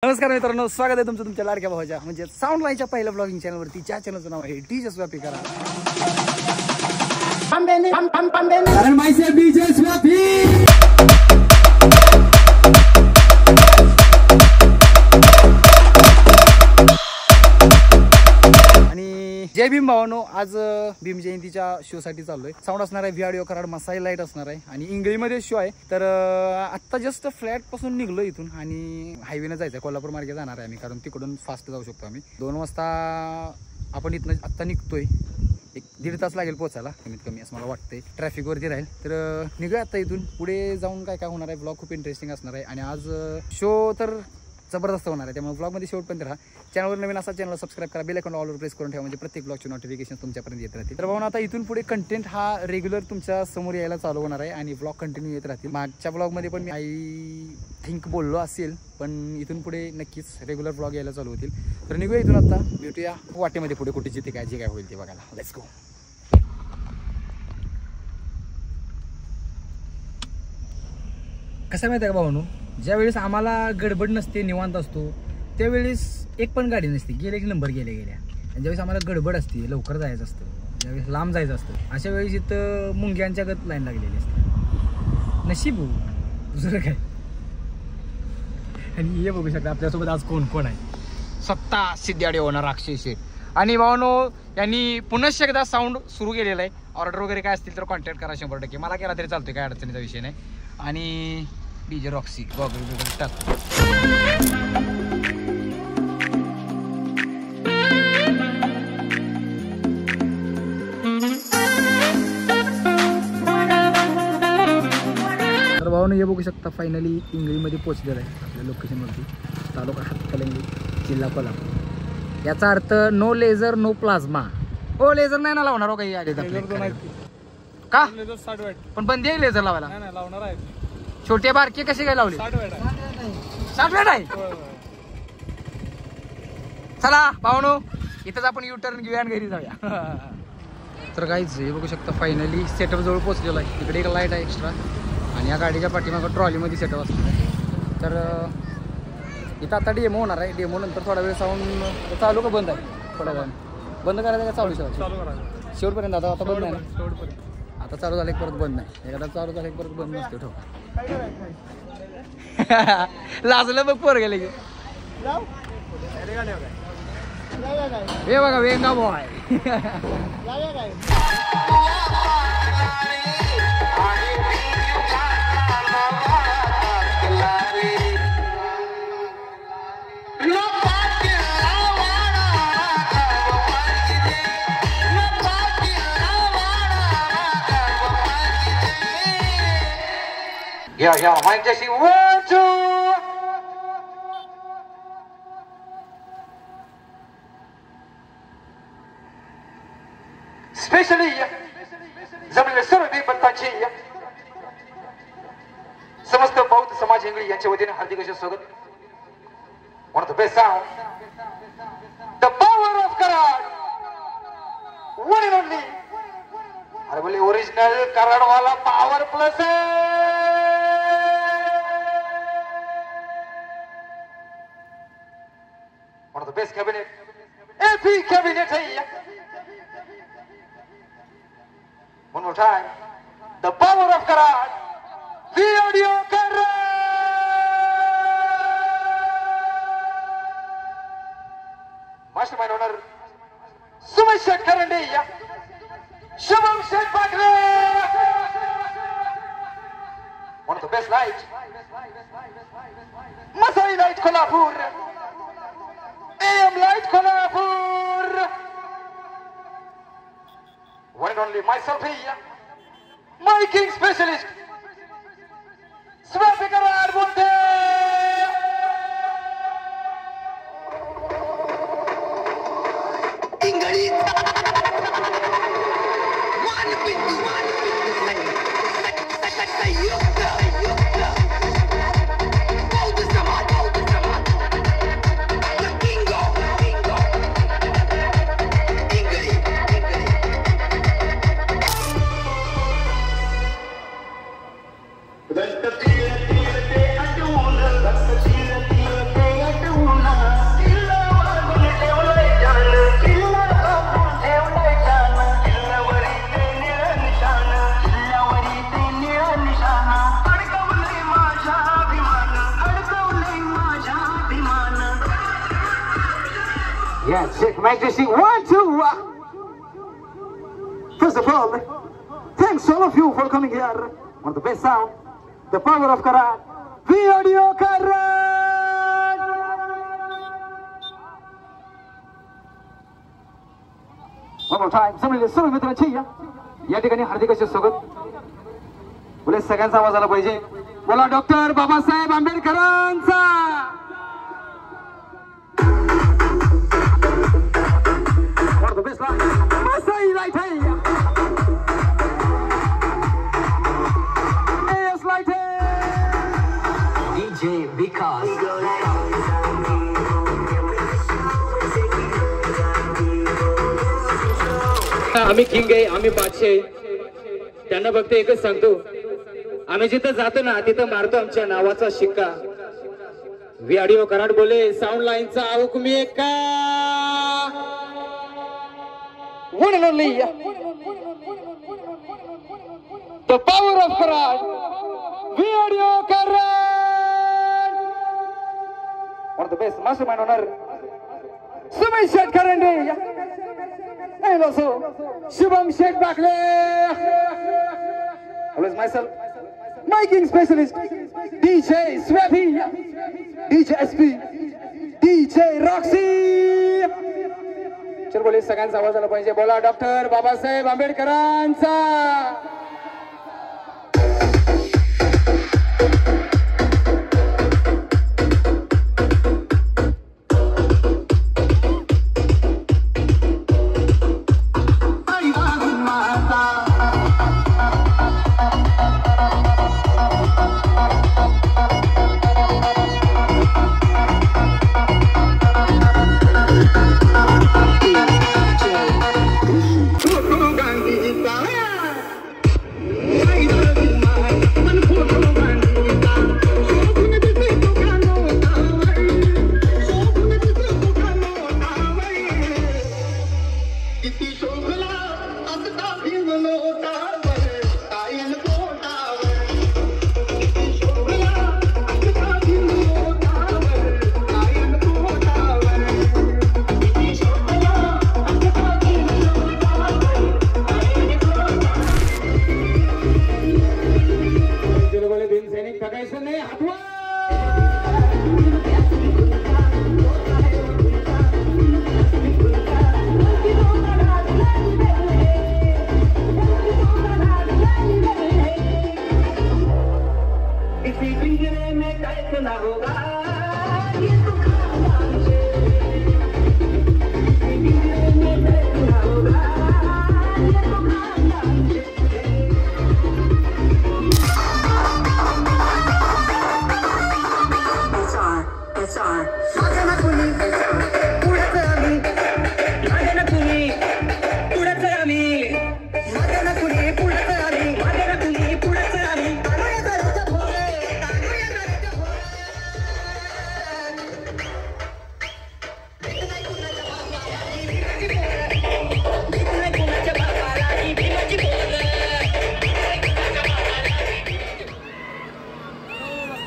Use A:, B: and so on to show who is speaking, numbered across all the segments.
A: नमस्कार मित्रांनो, स्वागत आहे तुमचं तुमच्या लाडक्या भावाच्या म्हणजे साऊंड लाईनच्या पहिल्या ब्लॉगिंग चॅनलवरती. ज्या चॅनलचं नाव आहे डीजे स्वापी करा. जय भीम भावानो, आज भीम जयंतीच्या शो साठी चाललोय. साऊंड असणार आहे, व्हिडिओ कराड, मसाई लाईट असणार आहे आणि इंगळीमध्ये शो आहे. तर आत्ता जस्ट फ्लॅट पासून निघलो इथून आणि हायवेनं जायचं, कोल्हापूर मार्गे जाणार आहे आम्ही, कारण तिकडून फास्ट जाऊ शकतो आम्ही. 2 वाजता आपण इथनं आत्ता निघतोय. 1-1.5 तास लागेल पोहोचायला कमीत कमी असं मला वाटतंय. ट्रॅफिक वरती राहील. तर निघूया आता इथून. पुढे जाऊन काय काय होणार आहे, ब्लॉग खूप इंटरेस्टिंग असणार आहे आणि आज शो तर जबरदस्त होणार आहे. त्यामुळे ब्लॉगमध्ये शेवटपर्यंत राहा. चॅनलवर नवीन असा चॅनल सबस्क्राईब करा, बेल आयकॉन ऑलवर प्रेस करून ठेवा म्हणजे प्रत्येक ब्लॉगचे नोटिफिकेशन तुमच्यापर्यंत येत राहतील. तर भाऊ आता इथून पुढे कंटेंट हा रेग्युलर तुमच्या समोर यायला चालू होणार आहे आणि ब्लॉग कंटिन्यू येत राहतील. मागच्या ब्लॉगमध्ये पण मी आय थिंक बोललो असेल, पण इथून पुढे नक्कीच रेग्युलर ब्लॉग यायला चालू होतील. तर निघूया इथून. आता भेटूया वाटेमध्ये पुढे कुठे जिथे काय जे काय होईल ते बघायला. Let's go. कसं माहिती आहे का भाऊनो, ज्यावेळेस आम्हाला गडबड नसते, निवांत असतो, त्यावेळेस एक पण गाडी नसते, गेले की नंबर गेल्या. आणि ज्यावेळेस आम्हाला गडबड असते, लवकर जायचं असतं, ज्यावेळेस लांब जायचं असतं, अशा वेळेस इथं मुंग्यांच्या गत लाईन लागलेली असते. नशीब दुसरं काय. आणि हे बघू शकता आपल्यासोबत आज कोण कोण आहे. सत्ता सिद्ध्याडे होणार राक्षस आणि भाऊनो यांनी पुनश्च एकदा साऊंड सुरू केलेला आहे. ऑर्डर वगैरे काय असतील तर कॉन्टॅक्ट करा 100%. मला केला तरी चालतोय, काय अडचणीचा विषय नाही. आणि डीजे रॉक्सी गॉगल बिगल टाक. तर भाऊने हे बघू शकता फायनली इंगळीमध्ये पोहोचलेलं आहे आपल्या लोकेशनवरती. तालुका हातकणंगले, जिल्हा कोल्हापूर. याचा अर्थ नो लेझर नो प्लाझ्मा. हो, लेझर नाही ना लावणार हो काही आले का? पण बंदी आहे लेझर लावायला.
B: लावणार आहे.
A: छोटे बारके कसे काय लावले? 60 वेट आहे. चला भावनो, इथंच आपण युटर्न घेऊया आणि घरी जाऊया. तर काहीच हे बघू शकता फायनली सेटअप जवळ पोहोचलेला आहे. इकडे एक लाईट आहे एक्स्ट्रा आणि या गाडीच्या पाठीमागं ट्रॉलीमध्ये सेटअप असणार आहे. तर इथं आता डेमो होणार आहे. डेमो नंतर थोडा वेळ साऊंड चालू का बंद आहे? थोड्या वेळ बंद करायचं का चालू करायचं शेवटपर्यंत? आता बंद नाही ना शेवटपर्यंत. आता चालू झालं की परत बंद नाही. एकदा चालू झालं की परत बंद नसते. ठेव लाजलं बघ पोर गेले की. हे बघा Venga boy.
C: Yeah, Mike Jesse, 1, 2. Specially, जमलेले सर्व भीमभक्तांची समस्त बौद्ध समाज इंगळी यांच्या वतीने हार्दिक असे स्वागत. One of the best sound, the power of Karad, one and only. अरे बोले ओरिजिनल कराड वाला power plus one of the best cabinet, AP cabinet hai. One more time, the power of Karad, video Karad. Mastermind owner Sumesh Shet Karande, Shubham Shet Bakre. One of the best light, Masai Light Kolhapur, AM Light Kolhapur. One and only myself here, miking specialist, Swapi Karad bolte. Ingadi.
D: Let's
C: Yeah, check mic testing. 1, 2. First of all, thanks all of you for coming here. On the best sound, the power of Karat, Video Karat. One more time. समजले सर्व मित्रांची या ठिकाणी हार्दिक असे स्वागत. बोले सगळ्यांचा आवाज आला पाहिजे. बोला डॉक्टर बाबासाहेब आंबेडकरांचा. One of the best line. Masai Light hai. Yes Light hai. DJ Vikas.
B: आम्ही किंग आहे, आम्ही बादशाह आहे. त्यांना फक्त एकच सांगतो, आम्ही जिथं जातो ना तिथं मारतो आमच्या नावाचा शिक्का. व्हिडिओ कराड बोले साऊंड लाईनचा हुकमी आहे का?
C: One and only. The power of Karat. Video Karat. One of the best mastermind on earth. Sumesh Shetkarande. And also Shubham Sheikh Bakle. Always myself. Miking specialist. DJ Swappy. DJ SP. DJ Roxy. चल बोले सगळ्यांचा आवाज आला पाहिजे. बोला doctor Babasaheb आंबेडकरांचा.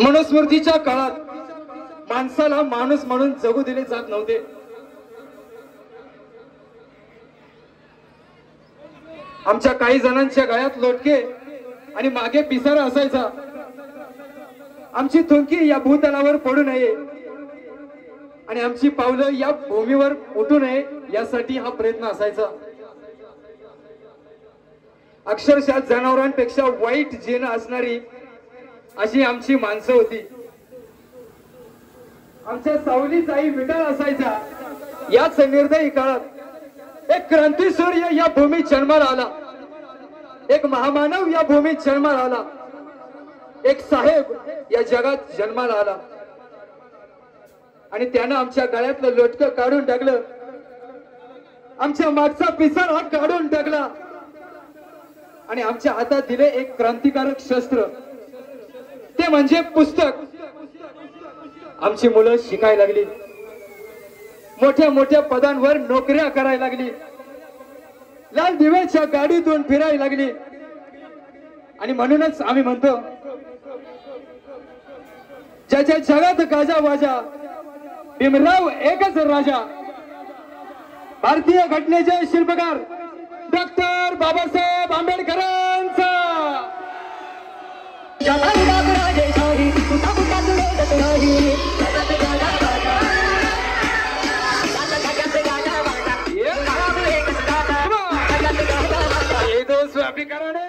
B: मनुस्मृतीच्या काळात माणसाला माणूस म्हणून जगू दिले जात नव्हते. आमच्या काही जणांच्या गळ्यात लोटके आणि मागे पिसारा असायचा. आमची थुंकी या भूतलावर पडू नये आणि आमची पावलं या भूमीवर उठू नये यासाठी हा प्रयत्न असायचा. अक्षरशः जनावरांपेक्षा वाईट जीन असणारी अशी आमची माणसं होती. आमच्या सावलीचा आई विटाळ असायचा. याच निर्दयी काळात एक क्रांतीसूर्य या भूमीत जन्माला आला. एक महामानव या भूमीत जन्माला आला. एक साहेब या जगात जन्माला आला आणि त्यानं आमच्या गळ्यातलं लोटकं काढून टाकलं. आमच्या मागचा पिसारा काढून टाकला आणि आमच्या हातात दिले एक क्रांतिकारक शस्त्र, ते म्हणजे पुस्तक. आमची मुलं शिकायला लागली, मोठ्या मोठ्या पदांवर नोकऱ्या करायला लागली, लाल दिव्याच्या गाडीतून फिरायला लागली. आणि म्हणूनच आम्ही म्हणतो, ज्याच्या जगात गाजा वाजा भीमराव एकच राजा. भारतीय घटनेचे शिल्पकार डॉक्टर बाबासाहेब आंबेडकरांचा स्वाभिकरणे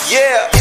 D: Yeah.